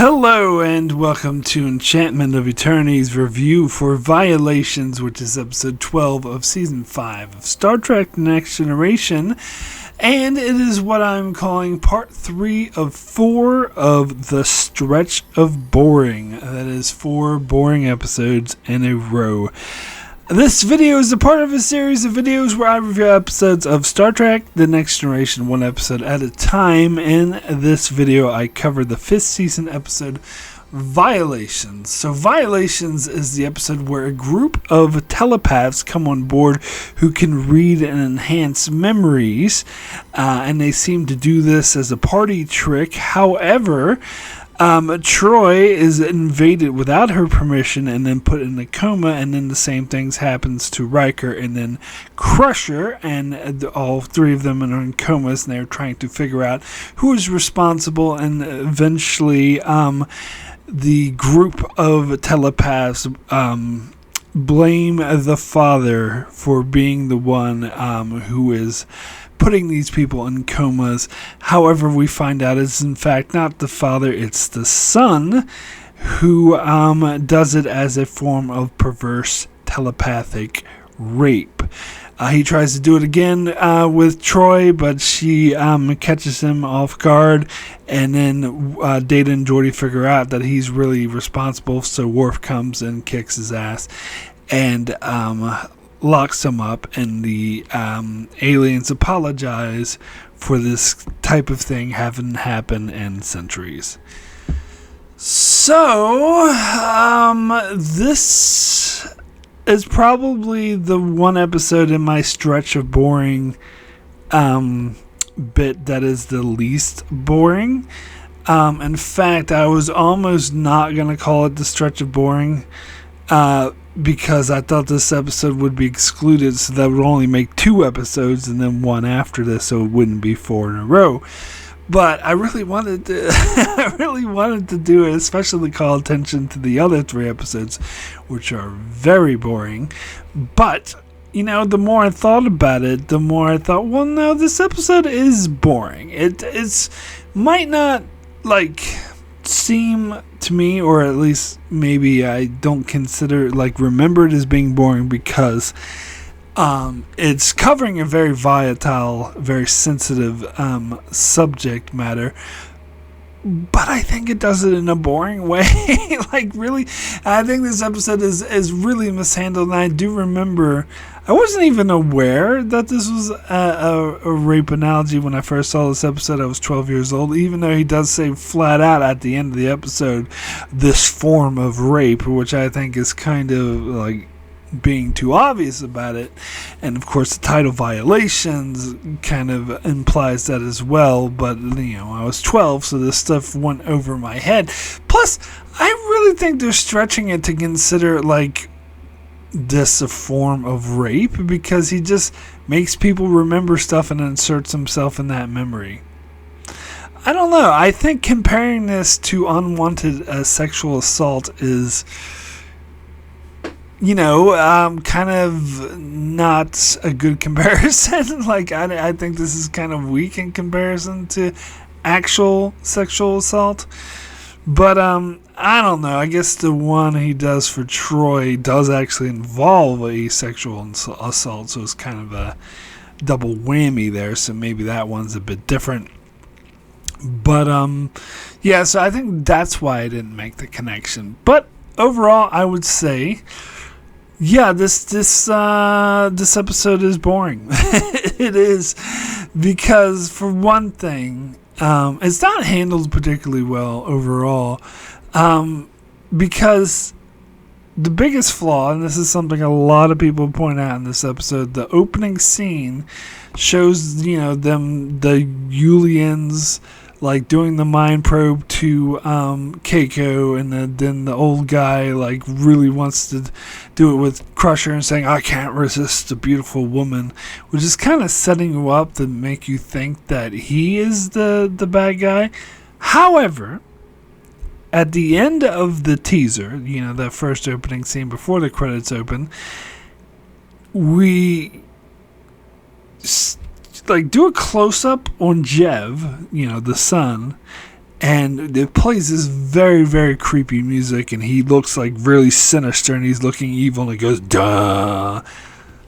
Hello and welcome to Enchantment of Eternity's review for Violations, which is episode 12 of season 5 of Star Trek Next Generation, and it is what I'm calling part 3 of 4 of the stretch of boring. That is 4 boring episodes in a row. This video is a part of a series of videos where I review episodes of Star Trek The Next Generation, one episode at a time. In this video, I cover the 5th season episode, Violations. So Violations is the episode where a group of telepaths come on board who can read and enhance memories, and they seem to do this as a party trick. However, Troi is invaded without her permission and then put in a coma, and then the same things happens to Riker and then Crusher, and all 3 of them are in comas, and they're trying to figure out who is responsible, and eventually the group of telepaths blame the father for being the one who is putting these people in comas. However, we find out it's in fact not the father, it's the son who does it as a form of perverse telepathic rape. He tries to do it again with Troi, but she catches him off guard, and then Data and Geordi figure out that he's really responsible, so Worf comes and kicks his ass and locks him up, and the aliens apologize for this type of thing having happened in centuries. So, this is probably the one episode in my stretch of boring bit that is the least boring. In fact, I was almost not going to call it the stretch of boring, because I thought this episode would be excluded, so that would only make 2 episodes and then 1 after this, so it wouldn't be 4 in a row. But I really wanted to do it, especially call attention to the other 3 episodes, which are very boring. But you know, the more I thought about it, the more I thought, well, no, this episode is boring. It's might not seem to me, or at least maybe I don't consider remember it as being boring, because it's covering a very volatile, very sensitive subject matter, but I think it does it in a boring way. Really, I think this episode is really mishandled, and I do remember I wasn't even aware that this was a rape analogy when I first saw this episode. I was 12 years old, even though he does say flat out at the end of the episode, this form of rape, which I think is kind of being too obvious about it. And of course the title Violations kind of implies that as well, but I was 12, so this stuff went over my head. Plus, I really think they're stretching it to consider this a form of rape, because he just makes people remember stuff and inserts himself in that memory. I don't know. I think comparing this to unwanted sexual assault is kind of not a good comparison. I think this is kind of weak in comparison to actual sexual assault. But I don't know. I guess the one he does for Troi does actually involve a sexual assault, so it's kind of a double whammy there. So maybe that one's a bit different. But yeah. So I think that's why I didn't make the connection. But overall, I would say, yeah, this episode is boring. It is, because for one thing, it's not handled particularly well overall, because the biggest flaw, and this is something a lot of people point out in this episode, the opening scene shows the Yulians doing the mind probe to Keiko, and then the old guy really wants to do it with Crusher and saying, I can't resist a beautiful woman, which is kind of setting you up to make you think that he is the bad guy. However, at the end of the teaser, that first opening scene before the credits open, we do a close-up on Jev, the son, And it plays this very, very creepy music, and he looks like really sinister, and he's looking evil, and he goes, duh.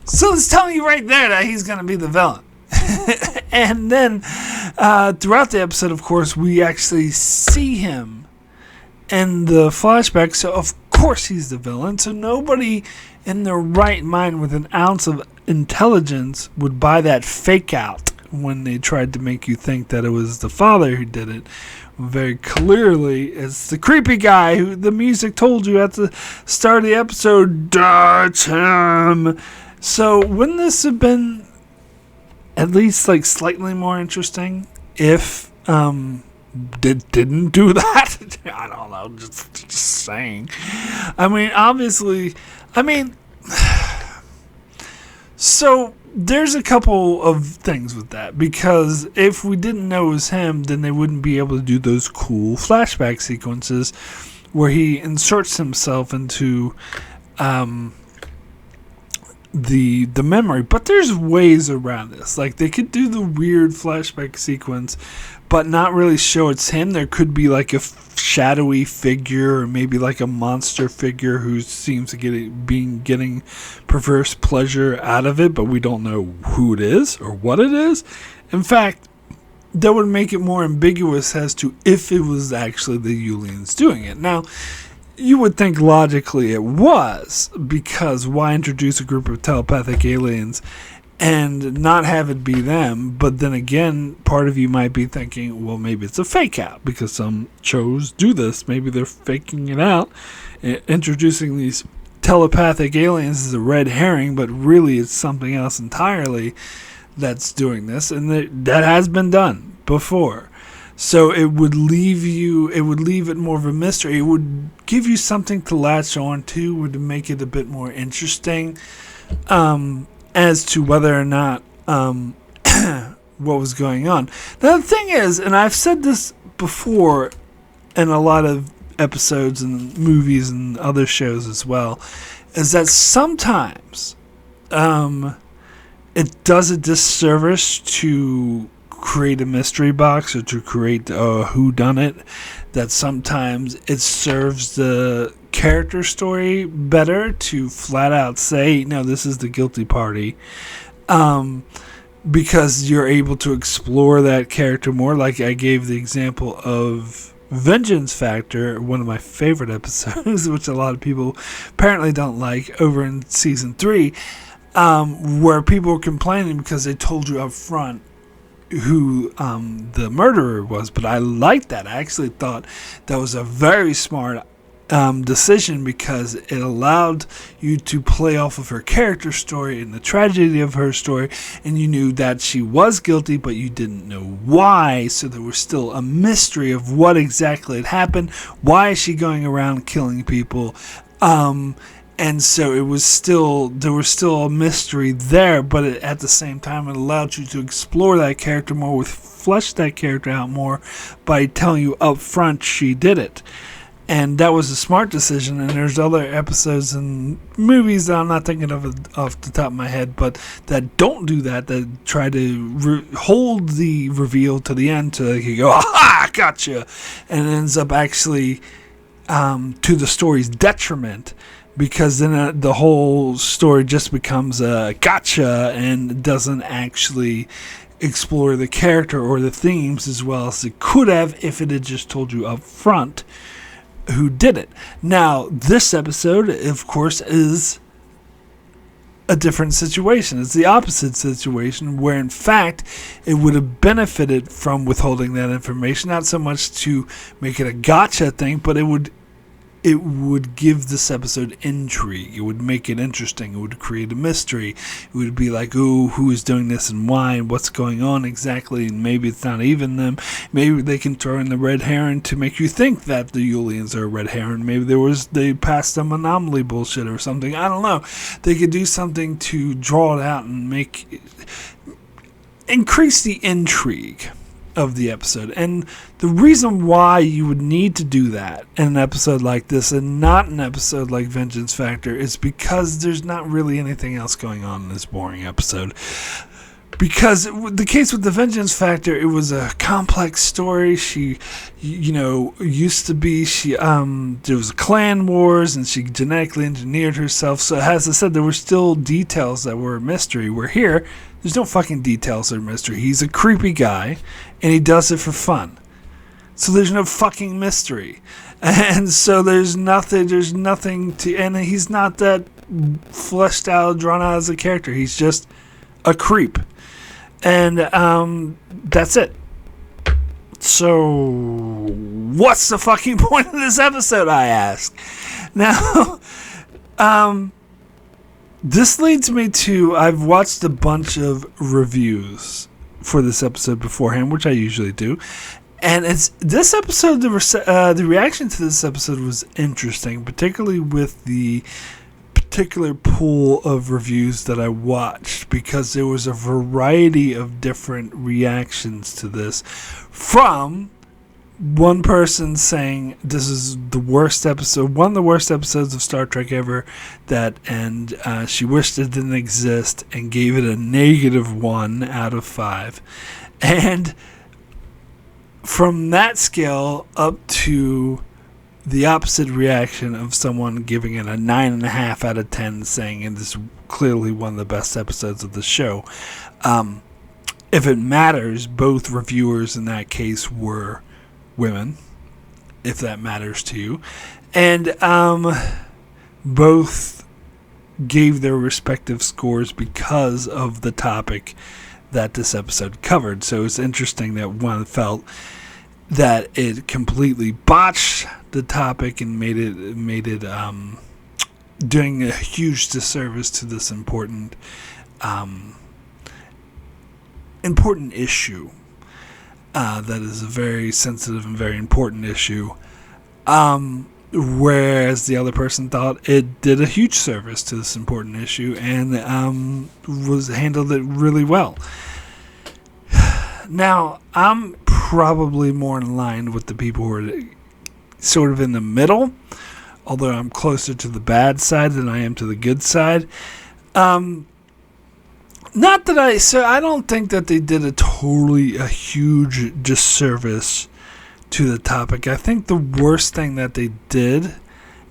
So it's telling you right there that he's going to be the villain. And then throughout the episode, of course, we actually see him in the flashback, so of course he's the villain. So nobody in their right mind with an ounce of intelligence would buy that fake out when they tried to make you think that it was the father who did it. Very clearly, it's the creepy guy who the music told you at the start of the episode, that's him. So wouldn't this have been at least like slightly more interesting if didn't do that? I don't know, just saying. I mean, obviously, so there's a couple of things with that, because if we didn't know it was him, then they wouldn't be able to do those cool flashback sequences where he inserts himself into the memory. But there's ways around this. Like, they could do the weird flashback sequence but not really show it's him. There could be like a shadowy figure, or maybe like a monster figure who seems to getting perverse pleasure out of it, but we don't know who it is or what it is. In fact, that would make it more ambiguous as to if it was actually the Yulians doing it. Now, you would think logically it was, because why introduce a group of telepathic aliens and not have it be them? But then again, part of you might be thinking, well, maybe it's a fake out, because some shows do this. Maybe they're faking it out. Introducing these telepathic aliens is a red herring, but really it's something else entirely that's doing this, and that has been done before. So it would leave it more of a mystery. It would give you something to latch on to, would make it a bit more interesting as to whether or not what was going on. Now the thing is, and I've said this before in a lot of episodes and movies and other shows as well, is that sometimes it does a disservice to create a mystery box or to create a whodunit, that sometimes it serves the character story better to flat out say, no, this is the guilty party, because you're able to explore that character more. Like I gave the example of Vengeance Factor, one of my favorite episodes, which a lot of people apparently don't like, over in season 3, where people were complaining because they told you up front who the murderer was. But I liked that. I actually thought that was a very smart decision, because it allowed you to play off of her character story and the tragedy of her story, and you knew that she was guilty, but you didn't know why. So there was still a mystery of what exactly had happened. Why is she going around killing people? And so there was still a mystery there, but at the same time, it allowed you to explore that character more, flesh that character out more by telling you up front she did it. And that was a smart decision. And there's other episodes and movies that I'm not thinking of off the top of my head, but that don't do that, that try to hold the reveal to the end, so they can go, aha, gotcha, and it ends up actually to the story's detriment, because then the whole story just becomes a gotcha and doesn't actually explore the character or the themes as well as it could have if it had just told you up front who did it. Now, this episode, of course, is a different situation. It's the opposite situation, where in fact it would have benefited from withholding that information, not so much to make it a gotcha thing, but it would give this episode intrigue. It would make it interesting. It would create a mystery. It would be like, ooh, who is doing this and why, and what's going on exactly, and maybe it's not even them. Maybe they can throw in the red herring to make you think that the Yulians are a red herring. Maybe they passed some anomaly bullshit or something. I don't know. They could do something to draw it out and increase the intrigue of the episode. And the reason why you would need to do that in an episode like this and not an episode like Vengeance Factor is because there's not really anything else going on in this boring episode. because the case with the Vengeance Factor, it was a complex story. She, used to be, there was clan wars, and she genetically engineered herself. So as I said, there were still details that were a mystery. Where here, there's no fucking details that are a mystery. He's a creepy guy, and he does it for fun. So there's no fucking mystery. And so there's nothing to, and he's not that fleshed out, drawn out as a character. He's just a creep. And that's it. So what's the fucking point of this episode, I ask? Now, this leads me to, I've watched a bunch of reviews for this episode beforehand, which I usually do. And this episode, the reaction to this episode was interesting, particularly with the particular pool of reviews that I watched, because there was a variety of different reactions to this, from one person saying this is the worst episode, one of the worst episodes of Star Trek ever, and she wished it didn't exist, and gave it a -1 out of 5. And from that scale up to the opposite reaction of someone giving it a 9.5 out of 10, saying it is clearly one of the best episodes of the show. If it matters, both reviewers in that case were women, if that matters to you. And both gave their respective scores because of the topic that this episode covered. So it's interesting that one felt that it completely botched the topic and made it doing a huge disservice to this important issue that is a very sensitive and very important issue, whereas the other person thought it did a huge service to this important issue and handled it really well. Now, I'm probably more in line with the people who are sort of in the middle, although I'm closer to the bad side than I am to the good side. I don't think that they did a huge disservice to the topic. I think the worst thing that they did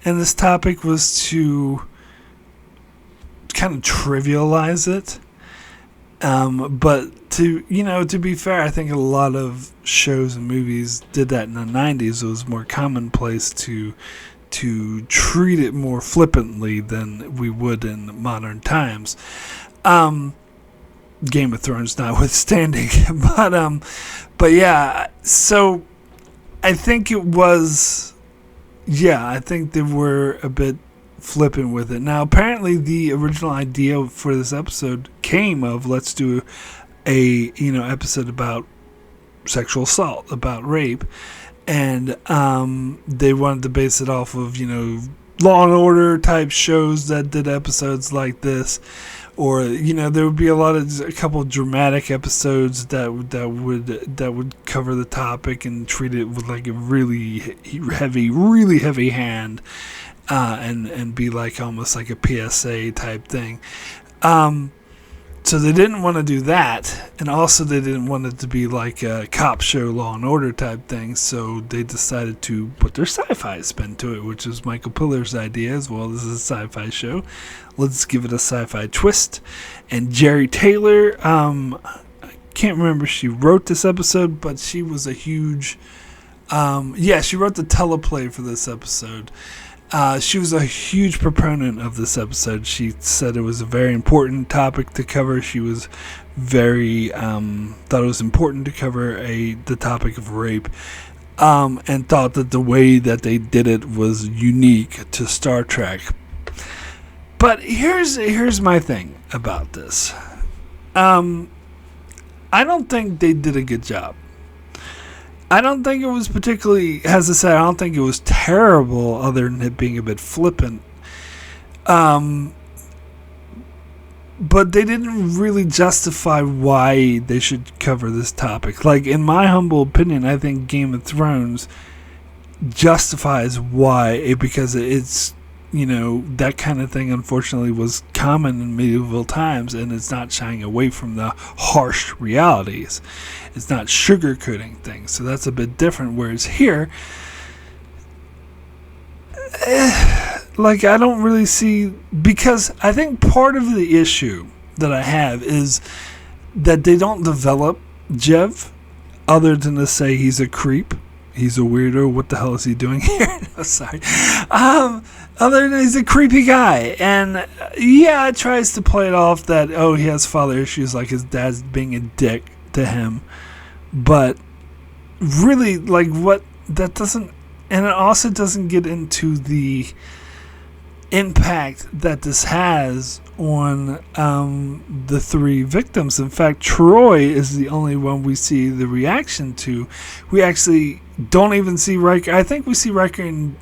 in this topic was to kind of trivialize it. But to be fair, I think a lot of shows and movies did that in the 90s. It was more commonplace to treat it more flippantly than we would in modern times. Game of Thrones notwithstanding. But yeah, so I think it was, I think they were a bit flippant with it. Now, apparently the original idea for this episode came of, let's do a episode about sexual assault, about rape, and they wanted to base it off of Law and Order type shows that did episodes like this, or there would be a couple of dramatic episodes that would cover the topic and treat it with like a really heavy hand. And be like almost like a PSA type thing. So they didn't want to do that, and also they didn't want it to be like a cop show, Law and Order type thing. So they decided to put their sci-fi spin to it, which was Michael Pillar's idea as well. This is a sci-fi show. Let's give it a sci-fi twist. And Jerry Taylor, I can't remember if she wrote this episode, but she was a huge, she wrote the teleplay for this episode. She was a huge proponent of this episode. She said it was a very important topic to cover. She was very thought it was important to cover the topic of rape, and thought that the way that they did it was unique to Star Trek. But here's my thing about this. I don't think they did a good job. I don't think it was particularly, as I said, I don't think it was terrible other than it being a bit flippant. But they didn't really justify why they should cover this topic. Like, in my humble opinion, I think Game of Thrones justifies why, because it's that kind of thing unfortunately was common in medieval times, and it's not shying away from the harsh realities. It's not sugarcoating things, so that's a bit different. Whereas here, I don't really see, because I think part of the issue that I have is that they don't develop Jev other than to say he's a creep. He's a weirdo. What the hell is he doing here? No, sorry. Other than he's a creepy guy. And yeah, it tries to play it off that, he has father issues, like his dad's being a dick to him. But really, what that doesn't, and it also doesn't get into the impact that this has on the three victims. In fact, Troi is the only one we see the reaction to. We actually don't even see Riker. I think we see Riker and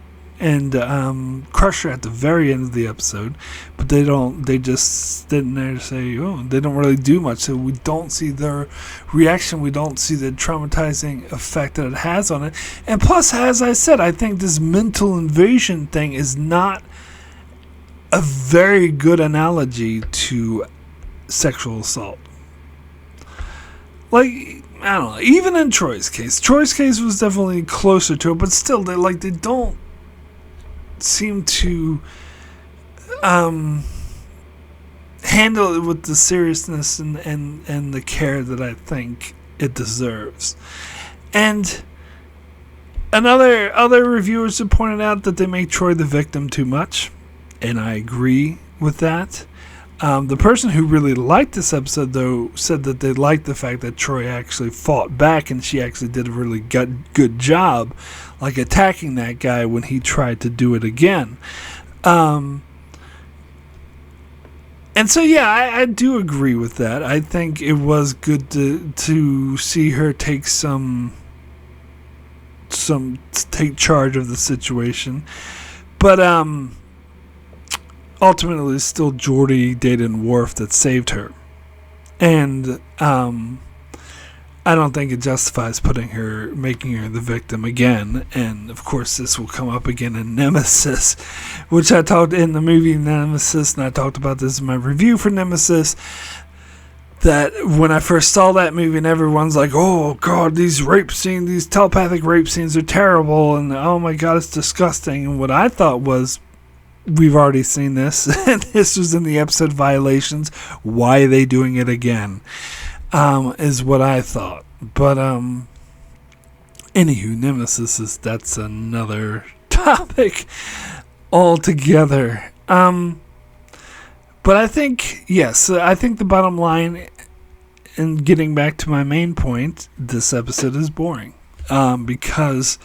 Crusher at the very end of the episode, but they don't. They just sit in there to say, they don't really do much. So we don't see their reaction. We don't see the traumatizing effect that it has on it. And plus, as I said, I think this mental invasion thing is not a very good analogy to sexual assault. I don't know. Even in Troy's case was definitely closer to it, but still, they don't seem to handle it with the seriousness and the care that I think it deserves. And other reviewers have pointed out that they make Troi the victim too much. And I agree with that. The person who really liked this episode, though, said that they liked the fact that Troi actually fought back, and she actually did a really good job, attacking that guy when he tried to do it again. And so, yeah, I do agree with that. I think it was good to see her take take charge of the situation, but ultimately, it's still Geordi, Data, and Worf that saved her. And I don't think it justifies making her the victim again. And, of course, this will come up again in Nemesis, which I talked in the movie Nemesis, and I talked about this in my review for Nemesis, that when I first saw that movie and everyone's like, oh, God, these telepathic rape scenes are terrible, and oh, my God, it's disgusting. And what I thought was, we've already seen this, and this was in the episode Violations. Why are they doing it again? Is what I thought. But, anywho, Nemesis that's another topic altogether. But I think, yes, I think the bottom line, and getting back to my main point, this episode is boring. Because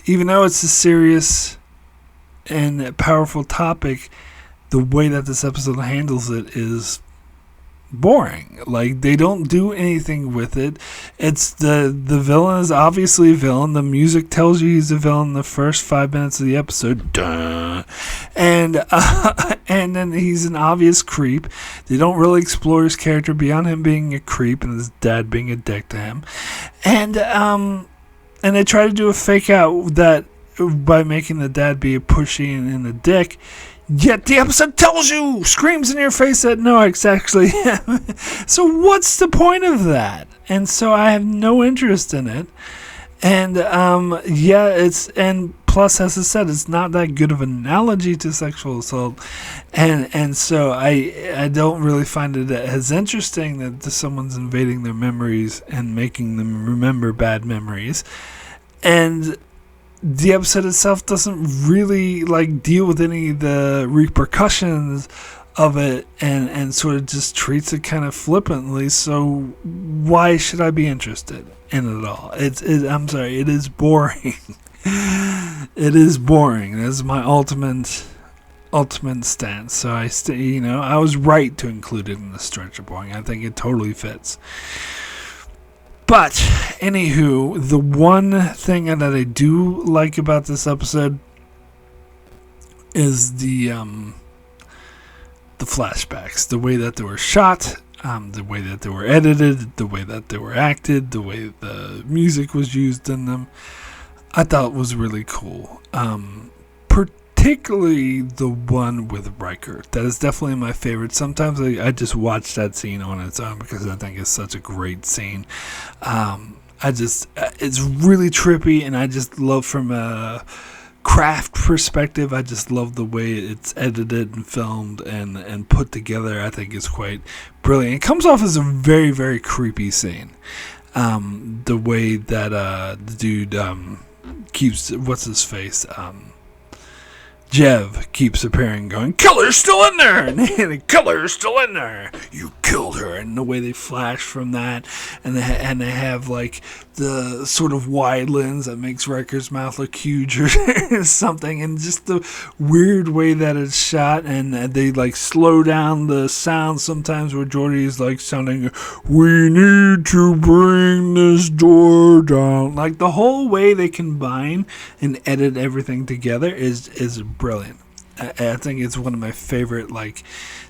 even though it's a serious and a powerful topic, the way that this episode handles it is boring. They don't do anything with it. It's the villain is obviously a villain. The music tells you he's a villain in the first 5 minutes of the episode. Duh. And then he's an obvious creep. They don't really explore his character beyond him being a creep and his dad being a dick to him. And they try to do a fake out that by making the dad be a pushy and a dick, yet the episode tells you, screams in your face that no, it's actually him. So what's the point of that? And so I have no interest in it. And and plus, as I said, it's not that good of an analogy to sexual assault, and so I don't really find it as interesting that someone's invading their memories and making them remember bad memories, and the episode itself doesn't really deal with any of the repercussions of it, and sort of just treats it kind of flippantly. So why should I be interested in it at all? I'm sorry, it is boring. It is boring. That's my ultimate stance. So I was right to include it in the stretch of boring. I think it totally fits. But, anywho, the one thing that I do like about this episode is the flashbacks. The way that they were shot, the way that they were edited, the way that they were acted, the way the music was used in them. I thought it was really cool. particularly the one with Riker. That is definitely my favorite. Sometimes I just watch that scene on its own because I think it's such a great scene. It's really trippy, and I just love from a craft perspective, I just love the way it's edited and filmed and put together. I think it's quite brilliant. It comes off as a very, very creepy scene. The way that the dude keeps, what's his face? Jev keeps appearing, going, "Killer's still in there!" And Killer's still in there. You killed her. And the way they flash from that, and they have like the sort of wide lens that makes Riker's mouth look huge or something, and just the weird way that it's shot, and they like slow down the sound sometimes where Geordi is like sounding, "We need to bring this door down." Like the whole way they combine and edit everything together is brilliant. I think it's one of my favorite like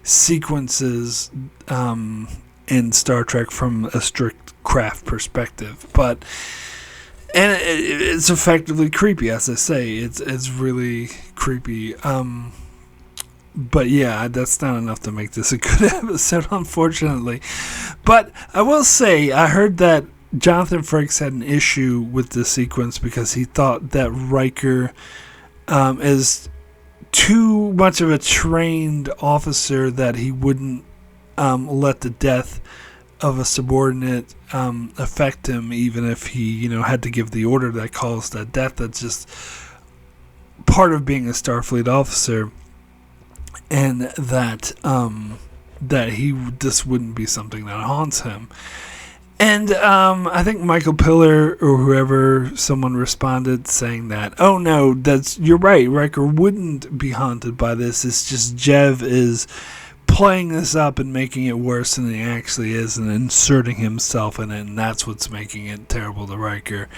sequences in Star Trek from a strict craft perspective, and it's effectively creepy, as I say. It's really creepy. But yeah, that's not enough to make this a good episode, unfortunately. But I will say, I heard that Jonathan Frakes had an issue with this sequence because he thought that Riker is too much of a trained officer, that he wouldn't let the death of a subordinate affect him, even if he, had to give the order that caused that death. That's just part of being a Starfleet officer, and that this wouldn't be something that haunts him. And I think Michael Piller or whoever, someone responded saying that, "Oh no, you're right. Riker wouldn't be haunted by this. It's just Jev is playing this up and making it worse than he actually is, and inserting himself in it, and that's what's making it terrible to Riker."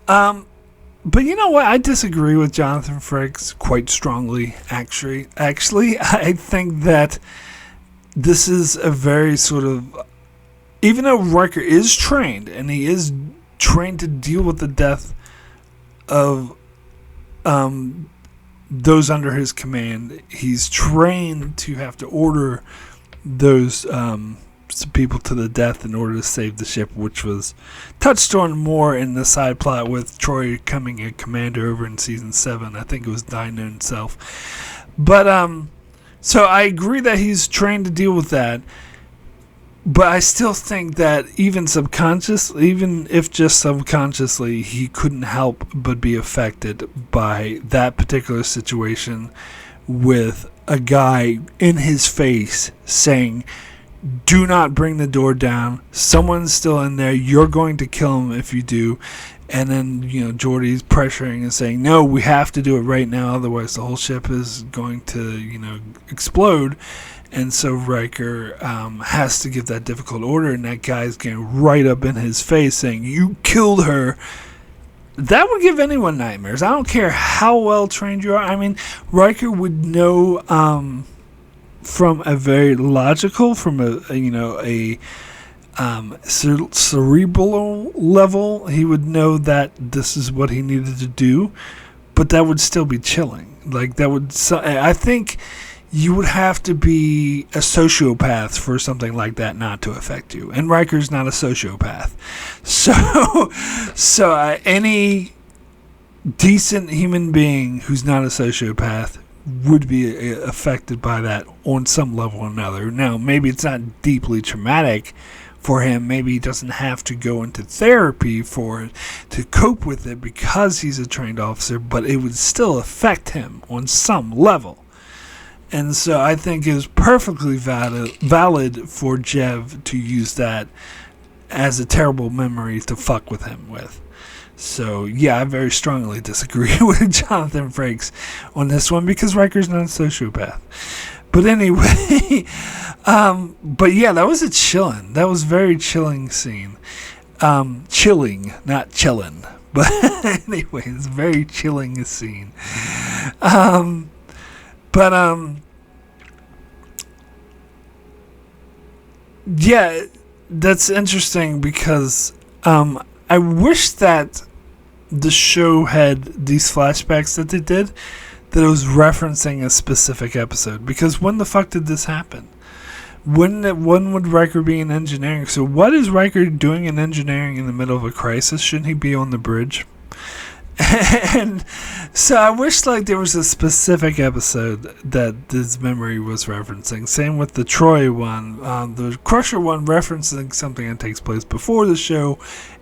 But you know what? I disagree with Jonathan Frakes quite strongly. Actually, I think that this is a very sort of, even though Riker is trained, and he is trained to deal with the death of those under his command, he's trained to have to order those people to the death in order to save the ship, which was touched on more in the side plot with Troi becoming a commander over in season 7. I think it was Dino himself. But so I agree that he's trained to deal with that. But I still think that even if just subconsciously, he couldn't help but be affected by that particular situation with a guy in his face saying, "Do not bring the door down. Someone's still in there. You're going to kill him if you do." And then, Geordi's pressuring and saying, "No, we have to do it right now. Otherwise the whole ship is going to, explode." And so Riker has to give that difficult order, and that guy's getting right up in his face saying, "You killed her." That would give anyone nightmares. I don't care how well trained you are. I mean, Riker would know from a very logical, from a cerebral level, he would know that this is what he needed to do, but that would still be chilling. Like, I think you would have to be a sociopath for something like that not to affect you. And Riker's not a sociopath. So any decent human being who's not a sociopath would be affected by that on some level or another. Now, maybe it's not deeply traumatic for him. Maybe he doesn't have to go into therapy for it to cope with it because he's a trained officer, but it would still affect him on some level. And so I think it was perfectly valid for Jev to use that as a terrible memory to fuck with him with. So, yeah, I very strongly disagree with Jonathan Frakes on this one because Riker's not a sociopath. But anyway, but yeah, that was that was a very chilling scene. Chilling, not chillin'. But anyway, it's a very chilling scene. Yeah, that's interesting because I wish that the show had these flashbacks that they did that it was referencing a specific episode. Because when the fuck did this happen? When would Riker be in engineering? So what is Riker doing in engineering in the middle of a crisis? Shouldn't he be on the bridge? And so I wish like there was a specific episode that this memory was referencing. Same with the Troi one. The Crusher one referencing something that takes place before the show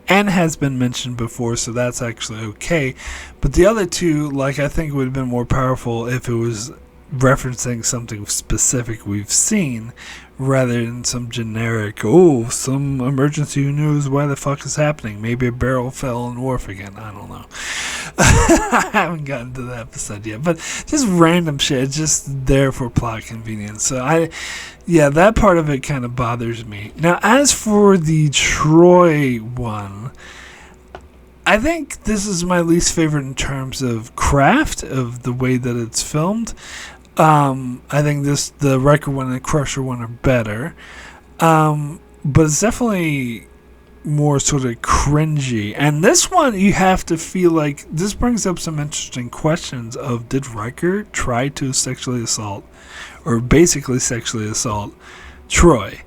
and has been mentioned before, so that's actually okay. But the other two, like, I think it would have been more powerful if it was referencing something specific we've seen rather than some generic, some emergency, who knows why the fuck is happening. Maybe a barrel fell on Worf again. I don't know. I haven't gotten to the episode yet, but just random shit. It's just there for plot convenience. So that part of it kind of bothers me. Now, as for the Troi one, I think this is my least favorite in terms of craft, of the way that it's filmed. I think the Riker one and the Crusher one are better. But it's definitely more sort of cringy. And this one, you have to feel like, this brings up some interesting questions of, did Riker try to sexually assault, or basically sexually assault, Troi?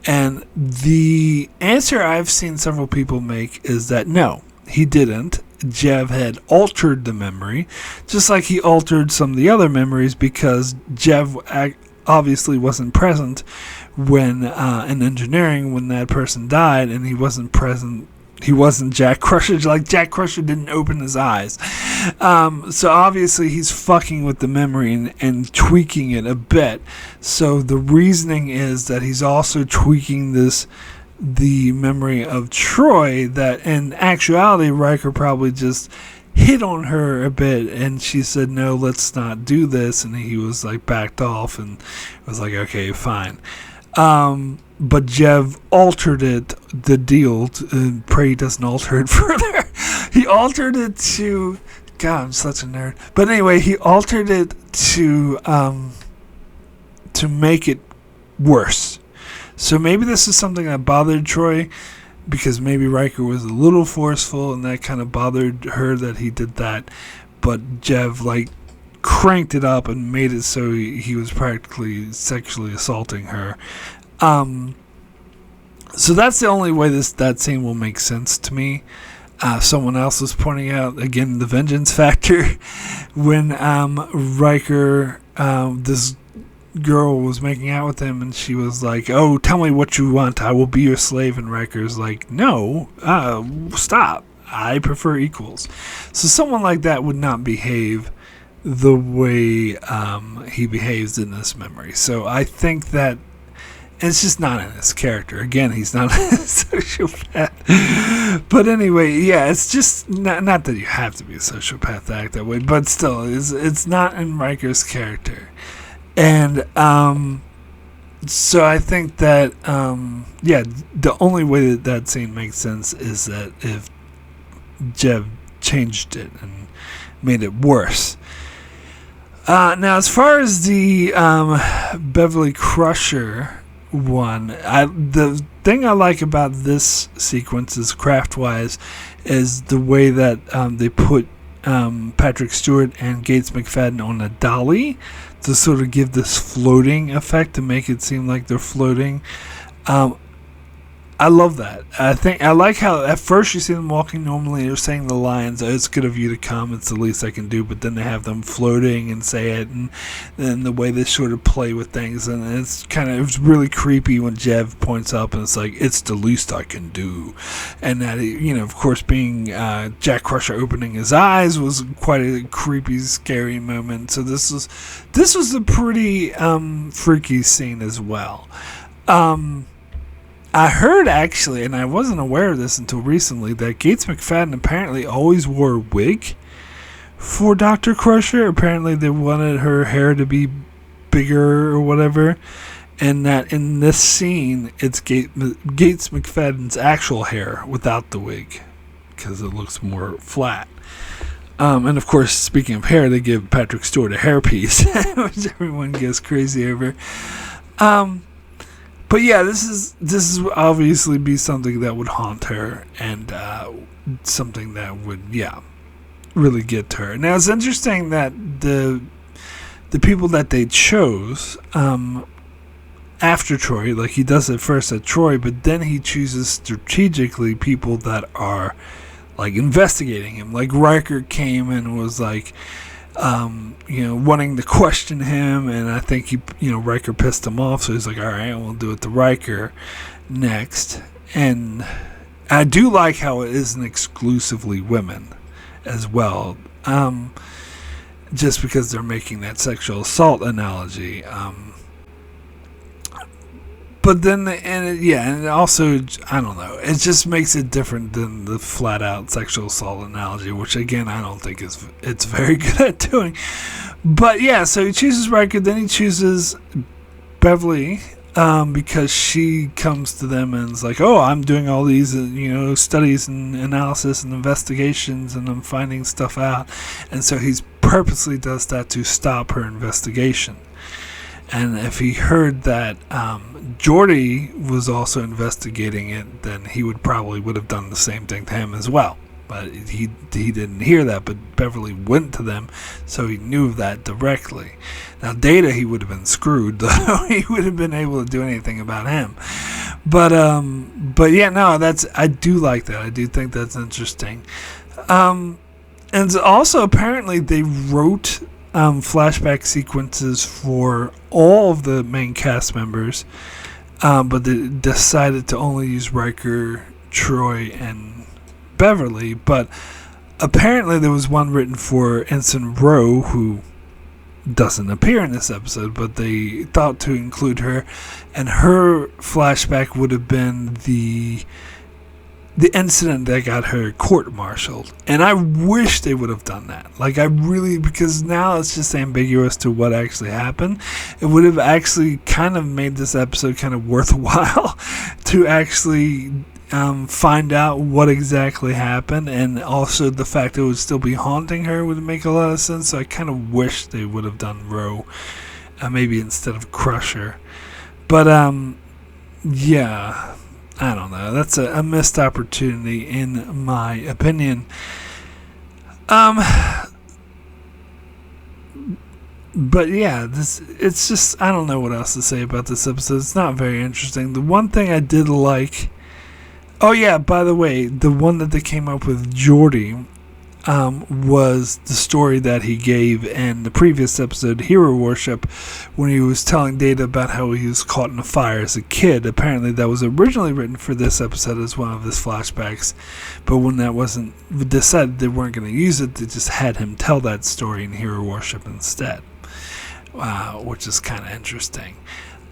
And the answer I've seen several people make is that no, he didn't. Jev had altered the memory, just like he altered some of the other memories, because Jev obviously wasn't present when in engineering when that person died, and he wasn't present. He wasn't Jack Crusher. Like, Jack Crusher didn't open his eyes. So obviously he's fucking with the memory and tweaking it a bit. So the reasoning is that he's also tweaking the memory of Troi, that in actuality Riker probably just hit on her a bit, and she said, no, let's not do this, and he was like backed off and was like, okay, fine. But Jev altered the deal, and pray he doesn't alter it further. He altered it to, God, I'm such a nerd. But anyway, he altered it to make it worse. So maybe this is something that bothered Troi, because maybe Riker was a little forceful, and that kind of bothered her that he did that. But Jev, like, cranked it up and made it so he was practically sexually assaulting her. So that's the only way that scene will make sense to me. Someone else was pointing out, again, the vengeance factor. When Riker, this girl was making out with him, and she was like, oh, tell me what you want, I will be your slave. And Riker's like, no, stop, I prefer equals. So someone like that would not behave the way he behaves in this memory. So I think that it's just not in his character. Again, he's not a sociopath. But anyway, yeah, it's just not that you have to be a sociopath to act that way, but still, it's not in Riker's character. And so I think that, the only way that scene makes sense is that if Jev changed it and made it worse. Now, as far as the Beverly Crusher one, the thing I like about this sequence is craft-wise is the way that they put Patrick Stewart and Gates McFadden on a dolly to sort of give this floating effect, to make it seem like they're floating. I love that. I like how at first you see them walking normally, they're saying the lines, it's good of you to come, it's the least I can do, but then they have them floating and say it, and then the way they sort of play with things, and it's really creepy when Jev points up and it's like, it's the least I can do. And that, of course, being Jack Crusher opening his eyes was quite a creepy, scary moment. So this was a pretty freaky scene as well. I heard, actually, and I wasn't aware of this until recently, that Gates McFadden apparently always wore a wig for Dr. Crusher. Apparently they wanted her hair to be bigger or whatever, and that in this scene it's Gates McFadden's actual hair without the wig, because it looks more flat. And of course, speaking of hair, they give Patrick Stewart a hairpiece, which everyone gets crazy over. But yeah, this is obviously be something that would haunt her, and something that would, really get to her. Now, it's interesting that the people that they chose after Troi, like he does it first at Troi, but then he chooses strategically people that are like investigating him. Like Riker came and was like, wanting to question him, and I think Riker pissed him off, so he's like, all right, we'll do it to Riker next. And I do like how it isn't exclusively women as well, just because they're making that sexual assault analogy. But then, and also, I don't know, it just makes it different than the flat-out sexual assault analogy, which, again, I don't think it's very good at doing. But, yeah, so he chooses Riker, then he chooses Beverly, because she comes to them and is like, oh, I'm doing all these, studies and analysis and investigations, and I'm finding stuff out. And so he purposely does that to stop her investigation. And if he heard that Geordi was also investigating it, then he would have done the same thing to him as well. But he didn't hear that, but Beverly went to them, so he knew of that directly. Now, Data, he would have been screwed, though. He would have been able to do anything about him. But yeah, no, I do like that. I do think that's interesting. And also, apparently, they wrote flashback sequences for all of the main cast members, but they decided to only use Riker, Troi, and Beverly. But apparently there was one written for Ensign Ro, who doesn't appear in this episode, but they thought to include her, and her flashback would have been the incident that got her court-martialed. And I wish they would have done that. Because now it's just ambiguous to what actually happened. It would have actually kind of made this episode kind of worthwhile to actually find out what exactly happened, and also the fact that it would still be haunting her would make a lot of sense. So I kind of wish they would have done Ro, maybe instead of Crusher. But yeah, I don't know. That's a missed opportunity, in my opinion. But yeah, it's just, I don't know what else to say about this episode. It's not very interesting. The one thing I did like... Oh yeah, by the way, the one that they came up with, Geordi, was the story that he gave in the previous episode, Hero Worship, when he was telling Data about how he was caught in a fire as a kid. Apparently that was originally written for this episode as one of his flashbacks, but when that wasn't decided they weren't going to use it, they just had him tell that story in Hero Worship instead, which is kind of interesting.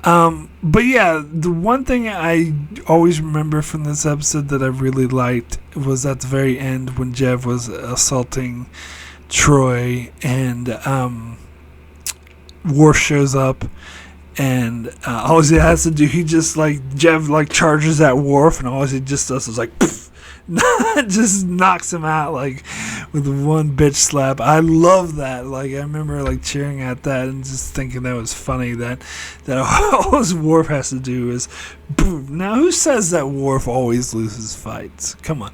But yeah, the one thing I always remember from this episode that I really liked was at the very end when Jev was assaulting Troi, and Worf shows up, and all he has to do, Jev charges at Worf, and all he just does is poof, just knocks him out with one bitch slap. I love that. I remember cheering at that and just thinking that was funny, that all Worf has to do is boom. Now, who says that Worf always loses fights? Come on.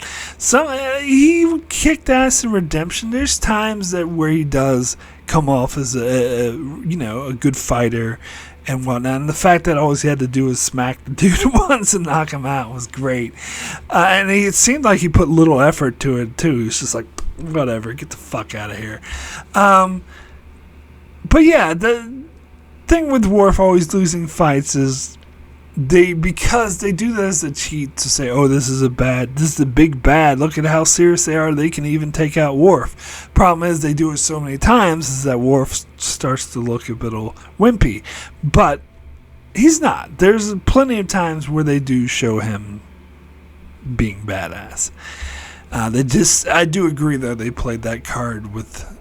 He kicked ass in Redemption. There's times where he does come off as a good fighter and whatnot. And the fact that all he had to do was smack the dude once and knock him out was great. And it seemed like he put little effort to it, too. He was just whatever, get the fuck out of here. But yeah, the thing with Worf always losing fights is because they do that as a cheat to say, oh, this is a big bad, look at how serious they are, they can even take out Worf. Problem is, they do it so many times is that Worf starts to look a bit wimpy, but he's not. There's plenty of times where they do show him being badass. I do agree, though, they played that card with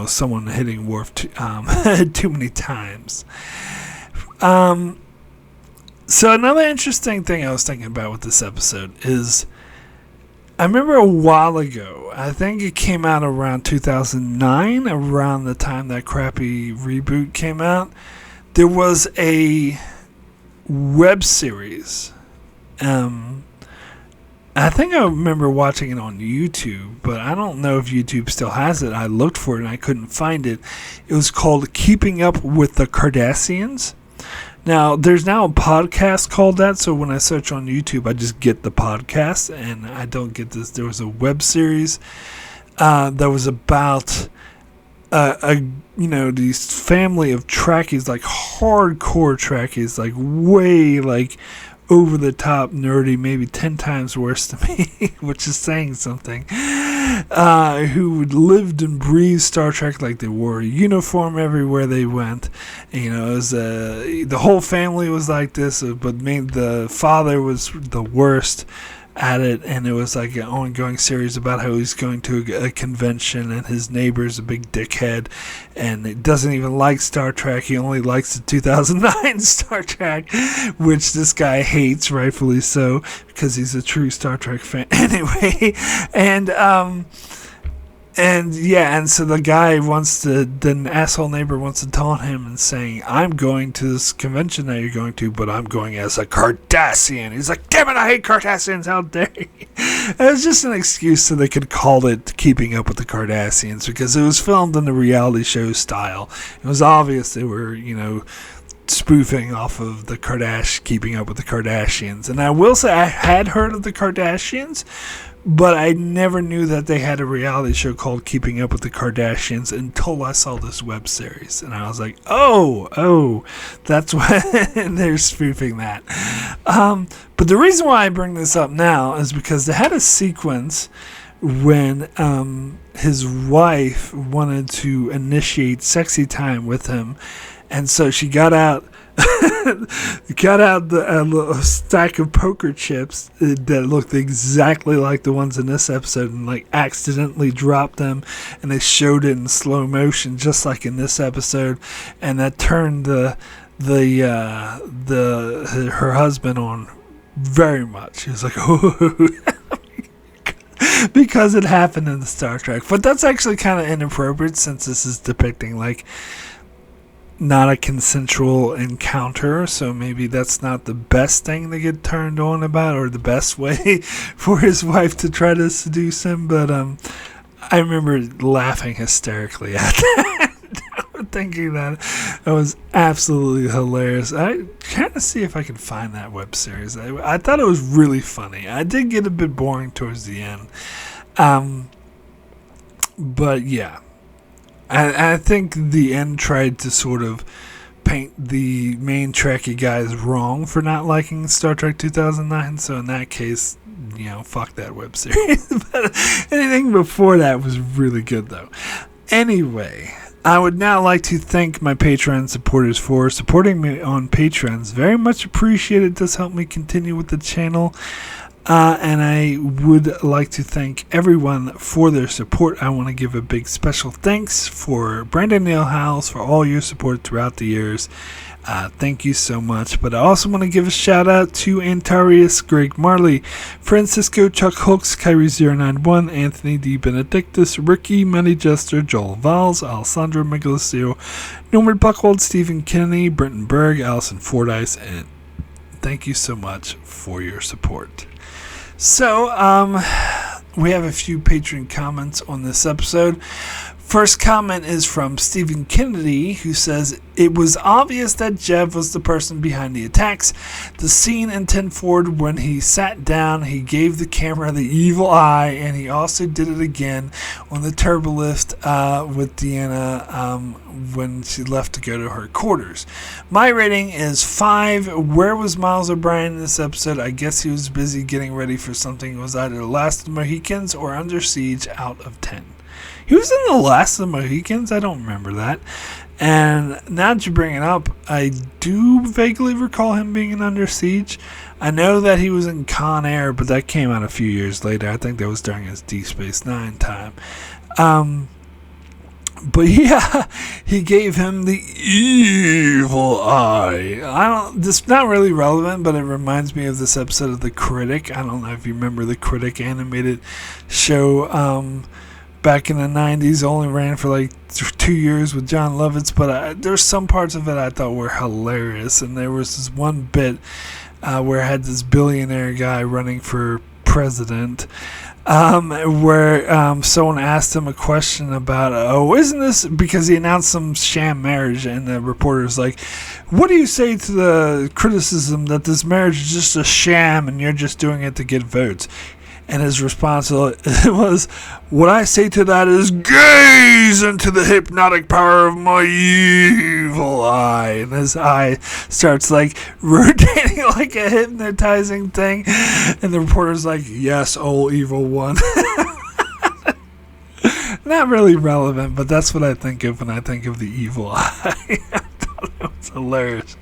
someone hitting Worf too many times. So another interesting thing I was thinking about with this episode is, I remember a while ago, I think it came out around 2009, around the time that crappy reboot came out, there was a web series I think I remember watching it on YouTube, but I don't know if YouTube still has it. I looked for it and I couldn't find it. It was called Keeping Up with the Cardassians. Now, there's now a podcast called that, so when I search on YouTube, I just get the podcast, and I don't get this. There was a web series that was about these family of Trekkies, like hardcore Trekkies, like way like over the top nerdy, maybe 10 times worse than me, which is saying something, who lived and breathed Star Trek, like they wore a uniform everywhere they went. You know, it was, the whole family was like this, but the father was the worst at it, and it was like an ongoing series about how he's going to a convention and his neighbor's a big dickhead and he doesn't even like Star Trek. He only likes the 2009 Star Trek, which this guy hates, rightfully so, because he's a true Star Trek fan. Anyway, and so the guy the asshole neighbor wants to taunt him and saying, I'm going to this convention that you're going to, but I'm going as a Cardassian. He's like, damn it, I hate Cardassians, how dare you? It was just an excuse so they could call it Keeping Up with the Cardassians, because it was filmed in the reality show style. It was obvious they were, spoofing off of the Keeping Up with the Kardashians. And I will say I had heard of the Kardashians, but I never knew that they had a reality show called Keeping Up with the Kardashians until I saw this web series. And I was like, oh, that's why they're spoofing that. But the reason why I bring this up now is because they had a sequence when his wife wanted to initiate sexy time with him. And so she got out a stack of poker chips that looked exactly like the ones in this episode, and like accidentally dropped them, and they showed it in slow motion just like in this episode, and that turned her husband on very much. He was like, oh, because it happened in the Star Trek. But that's actually kind of inappropriate since this is depicting like not a consensual encounter, so maybe that's not the best thing to get turned on about, or the best way for his wife to try to seduce him. But I remember laughing hysterically at that, thinking that was absolutely hilarious. I trying to see if I can find that web series. I thought it was really funny. I did get a bit boring towards the end, but yeah. I think the end tried to sort of paint the main Trekkie guys wrong for not liking Star Trek 2009. So in that case, fuck that web series. But anything before that was really good, though. Anyway, I would now like to thank my Patreon supporters for supporting me on Patreon. Very much appreciated. It does help me continue with the channel. And I would like to thank everyone for their support. I want to give a big special thanks for Brandon Nailhouse for all your support throughout the years. Thank you so much. But I also want to give a shout out to Antarius, Greg Marley, Francisco, Chuck Hooks, Kyrie091, Anthony D. Benedictus, Ricky, Money Jester, Joel Valls, Alessandro Miglesio, Norman Buchwald, Stephen Kennedy, Brenton Berg, Allison Fordyce, and thank you so much for your support. So, we have a few Patreon comments on this episode. First comment is from Stephen Kennedy, who says, it was obvious that Jev was the person behind the attacks. The scene in 10 Forward when he sat down, he gave the camera the evil eye, and he also did it again on the turbolift with Deanna when she left to go to her quarters. My rating is 5. Where was Miles O'Brien in this episode? I guess he was busy getting ready for something. It was either The Last of the Mohicans or Under Siege out of 10. He was in The Last of the Mohicans? I don't remember that. And now that you bring it up, I do vaguely recall him being in Under Siege. I know that he was in Con Air, but that came out a few years later. I think that was during his Deep Space Nine time. But yeah, he gave him the evil eye. This is not really relevant, but it reminds me of this episode of The Critic. I don't know if you remember The Critic animated show. Back in the 90s, only ran for like 2 years with John Lovitz, but there's some parts of it I thought were hilarious. And there was this one bit where I had this billionaire guy running for president, where someone asked him a question about, isn't this, because he announced some sham marriage, and the reporter's like, what do you say to the criticism that this marriage is just a sham and you're just doing it to get votes? And his response was, what I say to that is, gaze into the hypnotic power of my evil eye. And his eye starts like rotating like a hypnotizing thing. And the reporter's like, yes, oh evil one. Not really relevant, but that's what I think of when I think of the evil eye. I thought it was hilarious.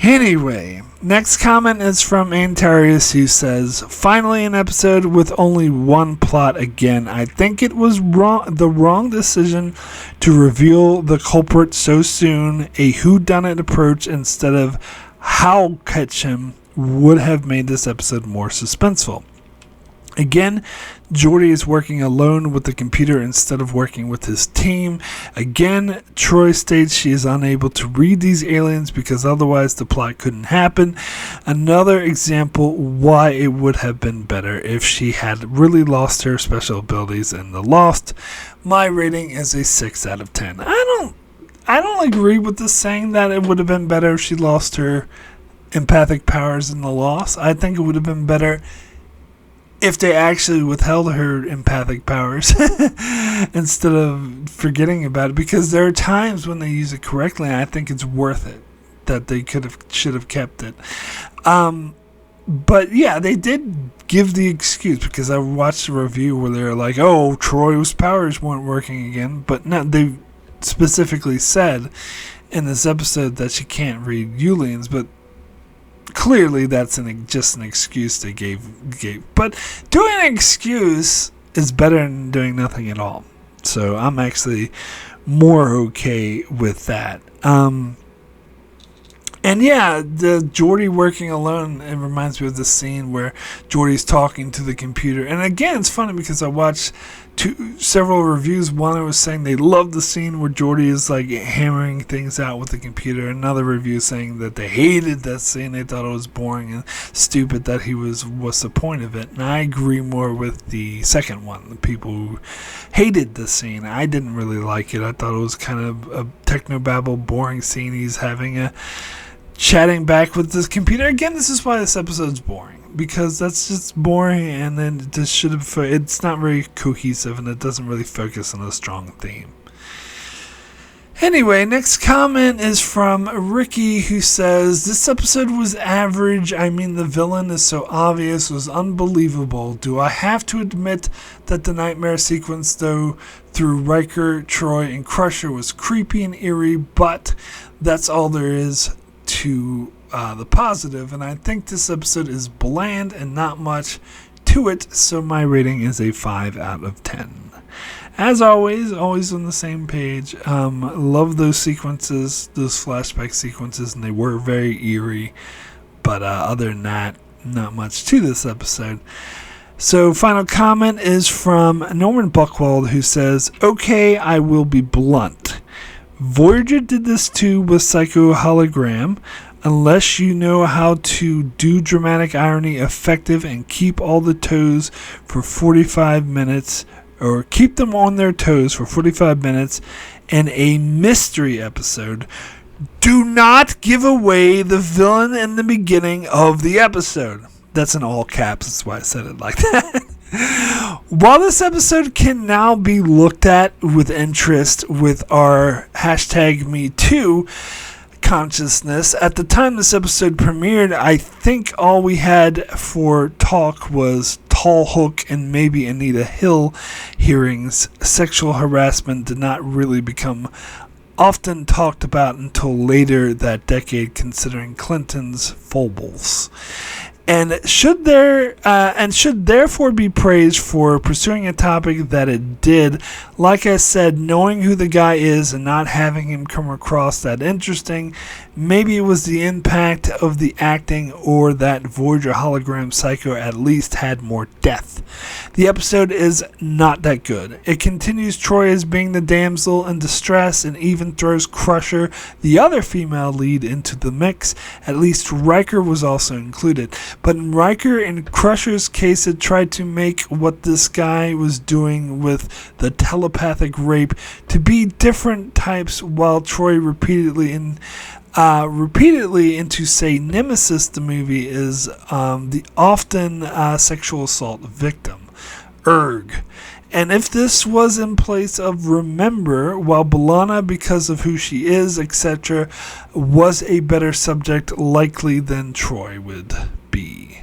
Anyway, next comment is from Antarius, who says, finally an episode with only one plot again. I think it was the wrong decision to reveal the culprit so soon. A whodunit approach instead of how catch him would have made this episode more suspenseful. Again, Geordi is working alone with the computer instead of working with his team. Again, Troi states she is unable to read these aliens because otherwise the plot couldn't happen. Another example why it would have been better if she had really lost her special abilities in The Lost. My rating is a 6 out of 10. I don't agree with this saying that it would have been better if she lost her empathic powers in The Lost. I think it would have been better if they actually withheld her empathic powers instead of forgetting about it, because there are times when they use it correctly and I think it's worth it that they should have kept it. But yeah, they did give the excuse, because I watched a review where they're like, Troi's powers weren't working again, but no, they specifically said in this episode that she can't read Yulians, but clearly that's just an excuse they gave. But doing an excuse is better than doing nothing at all. So I'm actually more okay with that. And yeah, the Geordi working alone, it reminds me of the scene where Geordi's talking to the computer. And again, it's funny because I watched several reviews. One was saying they loved the scene where Geordi is like hammering things out with the computer. Another review saying that they hated that scene. They thought it was boring and stupid, that what's the point of it? And I agree more with the second one, the people who hated the scene. I didn't really like it. I thought it was kind of a technobabble, boring scene. He's having a chatting back with this computer. Again, this is why this episode's boring, because that's just boring, and then it's not very cohesive, and it doesn't really focus on a strong theme. Anyway, next comment is from Ricky, who says, this episode was average. I mean, the villain is so obvious, was unbelievable. Do I have to admit that the nightmare sequence, though, through Riker, Troi, and Crusher was creepy and eerie, but that's all there is to the positive, and I think this episode is bland and not much to it, so my rating is a 5 out of 10. As always on the same page. Love those sequences, those flashback sequences, and they were very eerie, but other than that, not much to this episode. So final comment is from Norman Buchwald, who says, okay, I will be blunt. Voyager did this too with Psycho Hologram. Unless you know how to do dramatic irony effective and keep all the toes for 45 minutes, or keep them on their toes for 45 minutes in a mystery episode, do not give away the villain in the beginning of the episode. That's in all caps, that's why I said it like that. While this episode can now be looked at with interest with our #MeToo consciousness, at the time this episode premiered, I think all we had for talk was Tall Hook and maybe Anita Hill hearings. Sexual harassment did not really become often talked about until later that decade, considering Clinton's foibles. And should therefore be praised for pursuing a topic that it did. Like I said, knowing who the guy is and not having him come across that interesting, maybe it was the impact of the acting, or that Voyager hologram Psycho at least had more depth. The episode is not that good. It continues Troi as being the damsel in distress and even throws Crusher, the other female lead, into the mix. At least Riker was also included. But in Riker and Crusher's case, it tried to make what this guy was doing with the telepathic rape to be different types, while Troi repeatedly into, say, Nemesis, the movie, is the often sexual assault victim, Erg. And if this was in place of Remember, while B'Elanna, because of who she is, etc., was a better subject likely than Troi would be.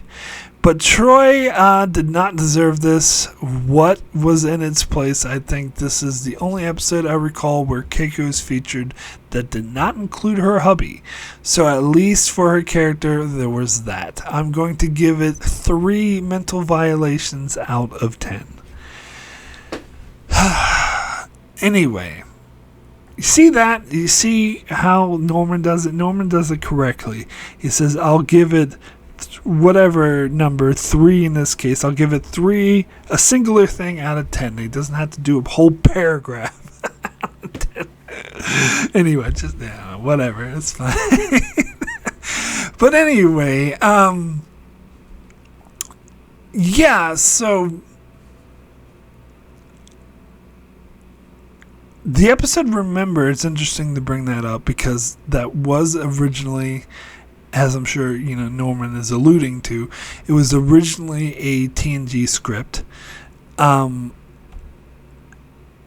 But Troi did not deserve this. What was in its place? I think this is the only episode I recall where Keiko is featured that did not include her hubby. So at least for her character, there was that. I'm going to give it 3 mental violations out of 10. Anyway, you see that? You see how Norman does it? Norman does it correctly. He says, I'll give it whatever number, 3 in this case. I'll give it 3, a singular thing out of 10. He doesn't have to do a whole paragraph. Anyway, just whatever. It's fine. But anyway, yeah, so the episode Remember, it's interesting to bring that up because that was originally, as I'm sure Norman is alluding to, it was originally a TNG script. And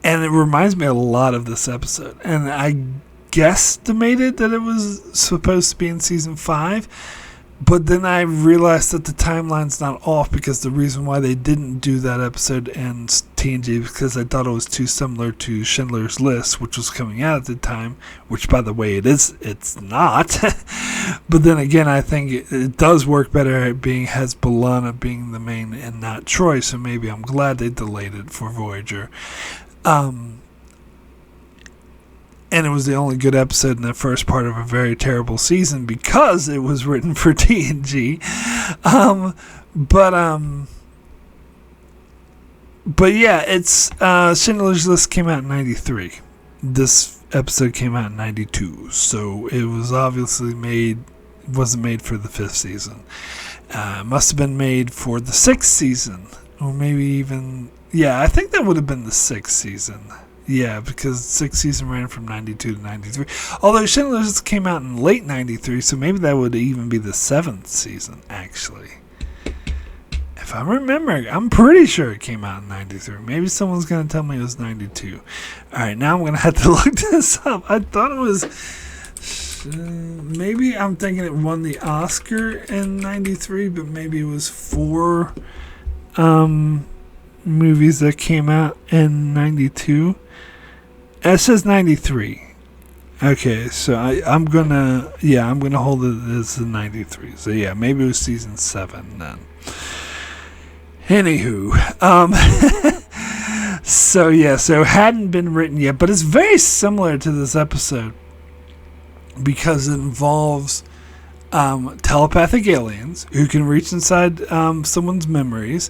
it reminds me a lot of this episode. And I guesstimated that it was supposed to be in season 5. But then I realized that the timeline's not off because the reason why they didn't do that episode in TNG is because I thought it was too similar to Schindler's List, which was coming out at the time, which, by the way, it's not. But then again, I think it does work better at has B'Elanna being the main and not Troi, so maybe I'm glad they delayed it for Voyager. And it was the only good episode in the first part of a very terrible season because it was written for TNG. But yeah, it's Schindler's List came out in 93. This episode came out in 92. So it was obviously wasn't made for the 5th season. It must have been made for the 6th season. Or maybe even, yeah, I think that would have been the 6th season. Yeah, because the 6th season ran from 92 to 93. Although Schindler's came out in late 93, so maybe that would even be the 7th season, actually. If I remember, I'm pretty sure it came out in 93. Maybe someone's going to tell me it was 92. Alright, now I'm going to have to look this up. I thought it was... maybe I'm thinking it won the Oscar in 93, but maybe it was 4 movies that came out in 92. It says 93. Okay, so I'm gonna hold it as a 93. So yeah, maybe it was season 7 then. Anywho, so it hadn't been written yet, but it's very similar to this episode because it involves telepathic aliens who can reach inside someone's memories,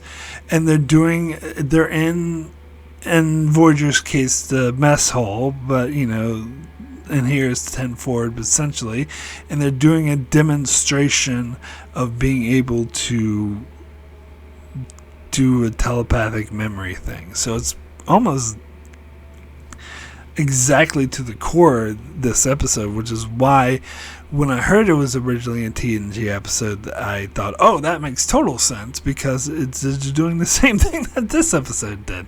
and they're in Voyager's case the mess hall, but and here it's 10 forward, but essentially, and they're doing a demonstration of being able to do a telepathic memory thing. So it's almost exactly to the core of this episode, which is why when I heard it was originally a TNG episode, I thought, oh, that makes total sense because it's doing the same thing that this episode did.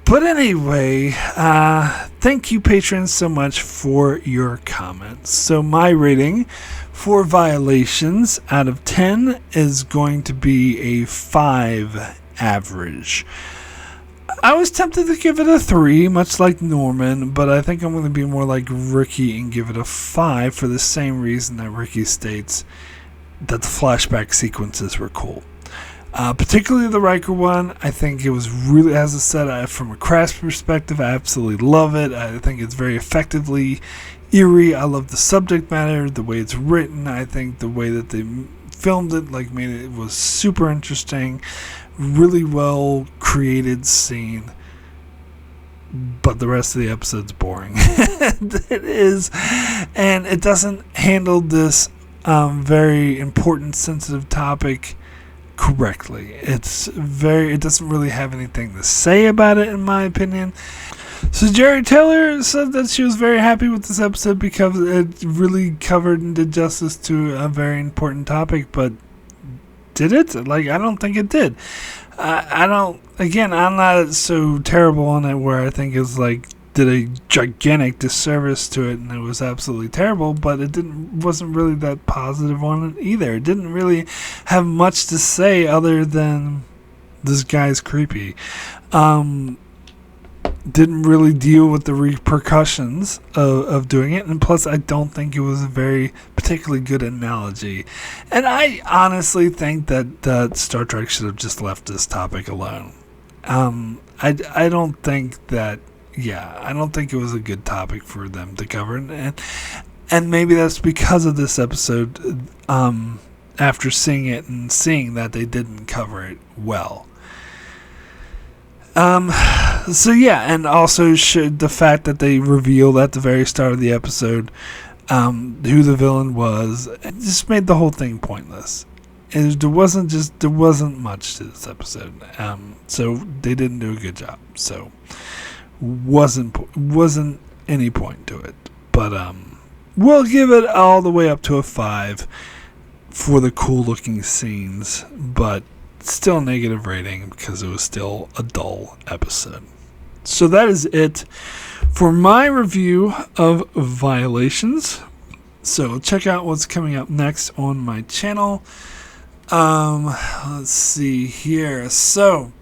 But anyway, thank you, patrons, so much for your comments. So my rating for Violations out of 10 is going to be a 5 average. I was tempted to give it a 3, much like Norman, but I think I'm going to be more like Ricky and give it a 5 for the same reason that Ricky states that the flashback sequences were cool. Particularly the Riker one, I think it was really, as I said, from a craft perspective, I absolutely love it. I think it's very effectively eerie. I love the subject matter, the way it's written. I think the way that they filmed it, made it was super interesting. Really well created scene, but the rest of the episode's boring. It is, and it doesn't handle this very important, sensitive topic correctly. It doesn't really have anything to say about it, in my opinion. So Jerry Taylor said that she was very happy with this episode because it really covered and did justice to a very important topic, but did it? I don't think it did. I'm not so terrible on it where I think it's did a gigantic disservice to it and it was absolutely terrible, but wasn't really that positive on it either. It didn't really have much to say other than this guy's creepy. Didn't really deal with the repercussions of doing it, and plus I don't think it was a very particularly good analogy, and I honestly think that Star Trek should have just left this topic alone. I don't think it was a good topic for them to cover, and maybe that's because of this episode, after seeing it and seeing that they didn't cover it well. And also the fact that they revealed at the very start of the episode who the villain was, it just made the whole thing pointless. And there wasn't much to this episode, so they didn't do a good job. So wasn't any point to it. But we'll give it all the way up to a 5 for the cool looking scenes, but still a negative rating because it was still a dull episode. So that is it for my review of Violations. So check out what's coming up next on my channel. Let's see here. So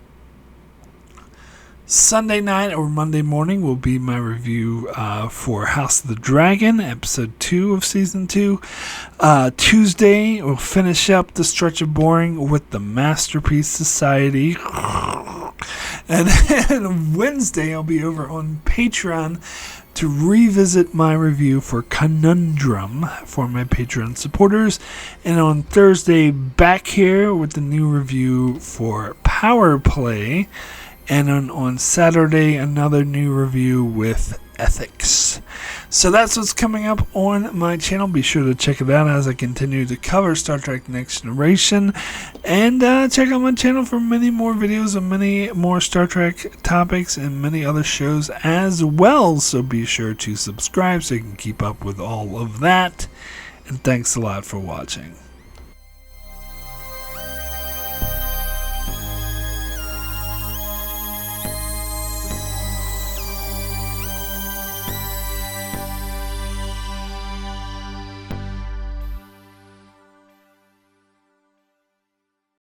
Sunday night or Monday morning will be my review for House of the Dragon, episode 2 of season 2. Tuesday, we'll finish up the stretch of boring with the Masterpiece Society. And then Wednesday, I'll be over on Patreon to revisit my review for Conundrum for my Patreon supporters. And on Thursday, back here with the new review for Power Play. And on Saturday, another new review with Ethics. So that's what's coming up on my channel. Be sure to check it out as I continue to cover Star Trek Next Generation. And check out my channel for many more videos and many more Star Trek topics and many other shows as well. So be sure to subscribe so you can keep up with all of that. And thanks a lot for watching.